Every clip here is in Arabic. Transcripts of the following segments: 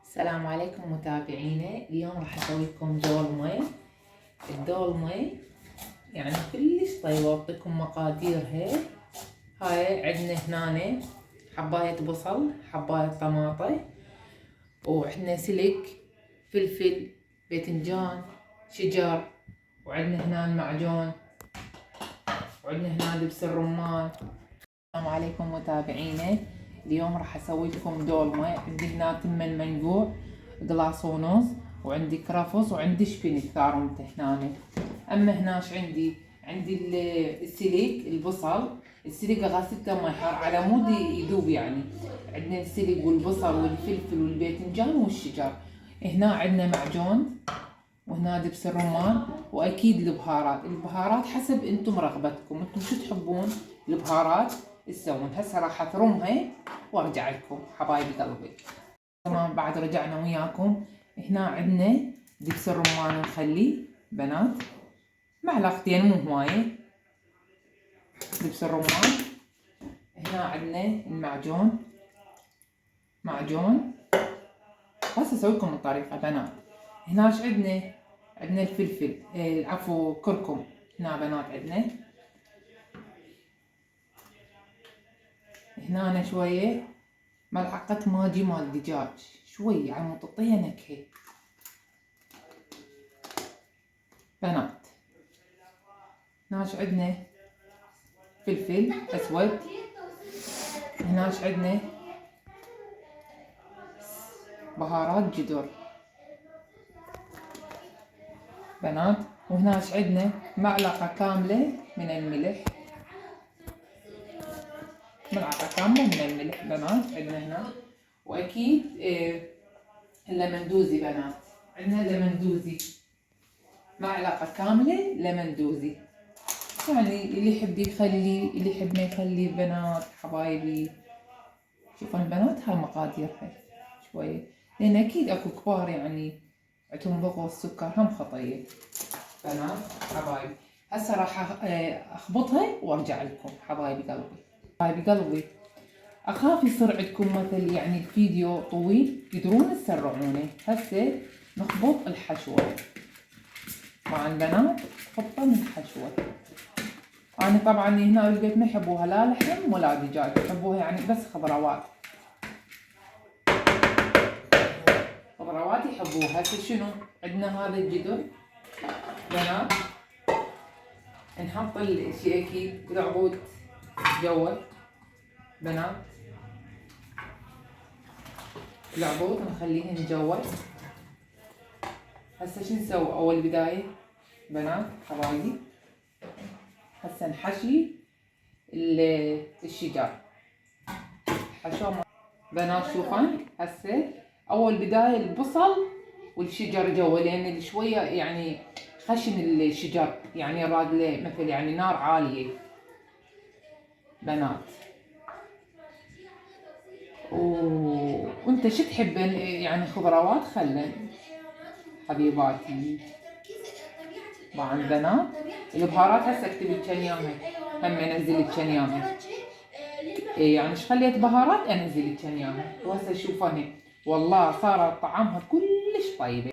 السلام عليكم متابعينا. اليوم راح اسوي لكم دولمة. الدولمة يعني كلش طيبة، بعطيكم مقاديرها. هاي عندنا هنا حباية بصل، حباية طماطة، وعندنا سلك، فلفل، باذنجان، شجر، وعندنا هنا المعجون، وعندنا هنا دبس الرمان. السلام عليكم متابعينا. اليوم راح اسوي لكم دولمة. عندي هنا تمن منقوع قلاص ونص، وعندي كرفس، وعندي شبنك ثارمته هنا. اما هناش عندي السليق البصل. السليق غسلته ماي حار على مود يذوب يعني. عندنا السليق والبصل والفلفل والباذنجان والشجر. هنا عندنا معجون، وهنا دبس الرمان، واكيد البهارات حسب انتم رغبتكم، انتم شو تحبون البهارات تسوون. هسه راح اثرمها وارجع لكم حبايبي قلبي. تمام، بعد رجعنا وياكم. هنا عندنا دبس الرمان نخليه بنات معلقتين مو هوايه دبس الرمان. هنا عندنا المعجون، معجون. بس اسوي لكم الطريقه بنات. هناش عندنا الفلفل، عفوا كركم. هنا بنات هنا شويه ملعقه ماجي مال دجاج، شويه على مود تعطيها نكهه بنات. هناش عندنا فلفل اسود. هناش عندنا بهارات جدر بنات. وهناش عندنا معلقه كامله من الملح، ملعقه كامله من الملح بنات عندنا هنا. واكيد اللمندوزي بنات، عندنا لمندوزي معلقه كامله لمندوزي. يعني اللي يحب يخلي، اللي يحب ما يخلي بنات حبايبي. شوفوا البنات هاي مقاديرها شويه، لان اكيد اكو كبار يعني عندهم ضغط السكر هم خطيه بنات حبايبي. هسه راح اخبطها وارجع لكم حبايبي قلبي. حبايبي قلبي، اخاف يصير عندكم مثل يعني الفيديو طويل تقدرون تسرعونه. هسه نخبط الحشوه مع البنات، خبطه الحشوه. انا طبعا هنا بالبيت ما يحبوها لا لحم ولا دجاج، يحبوها يعني بس خضروات، خضروات يحبوها. هسه شنو عندنا؟ هذا الجدر بنات، نحط الشي اكيد العبود جوا بنات، العبود نخليهن جوا. هسه شو نسوي اول بداية بنات حبايبي؟ هسه نحشي الشجر حشو بنات. شوفان هسه اول بداية البصل والشجر جوا، لان شوية يعني خشن الشجر يعني راد له مثل يعني نار عالية بنات. وانت شو تحبن يعني خضروات خلن حبيباتي. مع البنات البهارات هسه اكتبي كان ياها، هم انزل لك كان ياها. يعني ايش خليت بهارات انزل لك كان ياها. وهسه شوفوني والله صارت طعمها كلش طيبه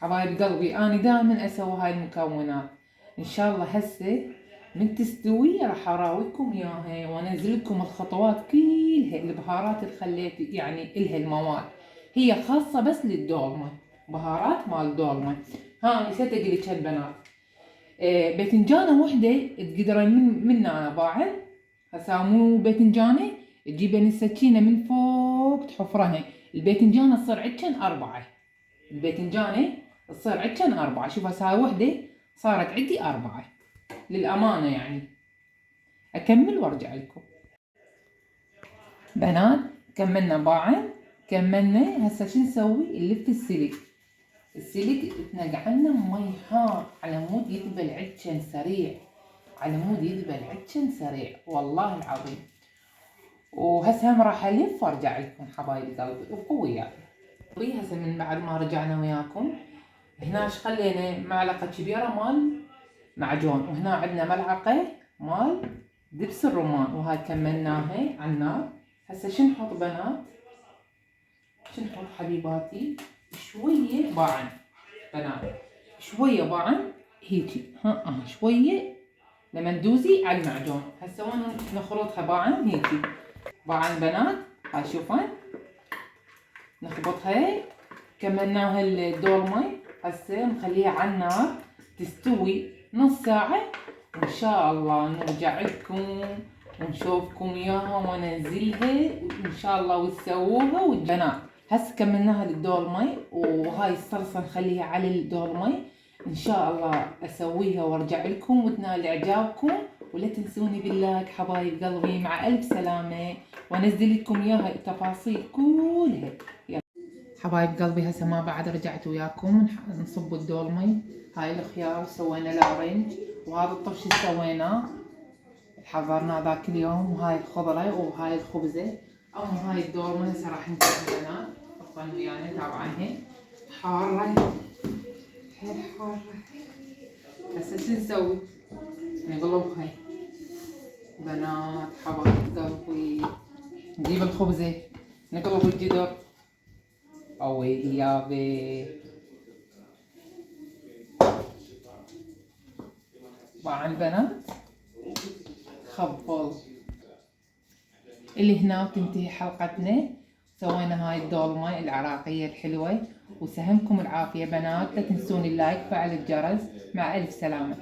حبايب قلبي. انا دائما اسوي هاي المكونات. ان شاء الله هسه من تستوي راح اراويكم اياها وانزل لكم الخطوات كلها. البهارات اللي خليت يعني الها المواد هي خاصه بس للدولمه، بهارات مال دولمه. ها نسيت اقول لك البنات، باذنجانه وحده تقدرين من انا باعه. هسه مو باذنجانه تجيبين السكينه من فوق تحفرها. الباذنجانه تصير عندكن 4، الباذنجانه تصير عندكن 4. شوف هسه هاي وحده صارت عندي 4 للامانه يعني. اكمل وارجع لكم بنات. كملنا باعه، كملنا. هسه شو نسوي؟ نلف السلك. السلك تنقعلنا مي حار على مود يذبل عندكن سريع، على مود يذبل عندكن سريع والله العظيم. وهسه هم راح الف وارجع لكم حبايبي قلبي. ابقوا وياي. هسه من بعد ما رجعنا وياكم، هنا ايش خلينا؟ معلقه كبيره مال معجون، وهنا عندنا ملعقه مال دبس الرمان، وهاي كملناها على النار. هسه شو نحط بنات؟ شو نحط حبيباتي شوية باعن بنات، شوية باعن هيجي شوية لما ندوزي على المعجون. هسه وين نخلطها باعن هيجي باعن بنات. هاي شوفن نخبطها كملناها الدولمة. هسه نخليها على النار تستوي نص ساعة، وإن شاء الله نرجع لكم ونشوفكم إياها وانزلها إن شاء الله وتسووها والبنات. هسه كملناها للدولمة، وهاي الصلصة نخليها على الدولمة. إن شاء الله أسويها وارجع لكم وتنال إعجابكم. ولا تنسوني باللايك حبايب قلبي. مع ألف سلامة، وانزل لكم إياها التفاصيل كلها. حبايب قلبي هسه ما بعد رجعت وياكم نصب الدولمة. هاي الخيار وسوينا الأورنج، وهذا الطبش سويناه حضرناه ذاك اليوم، وهاي الخضرة وهاي الخبزة. أما هاي الدولمة هسه راح نسويها لنا. ابقوا ويانا تابعينها. حارة حيل حارة. هسه شو نسوي؟ نقلبها بنات حبايب قلبي. نجيب الخبزة نقلب الجدر. أوي يابي مع البنات خبل. اللي هنا تنتهي حلقتنا. سوينا هاي الدولمة العراقية الحلوة، وسهمكم العافية بنات. لا تنسون اللايك، فعل الجرس. مع ألف سلامة.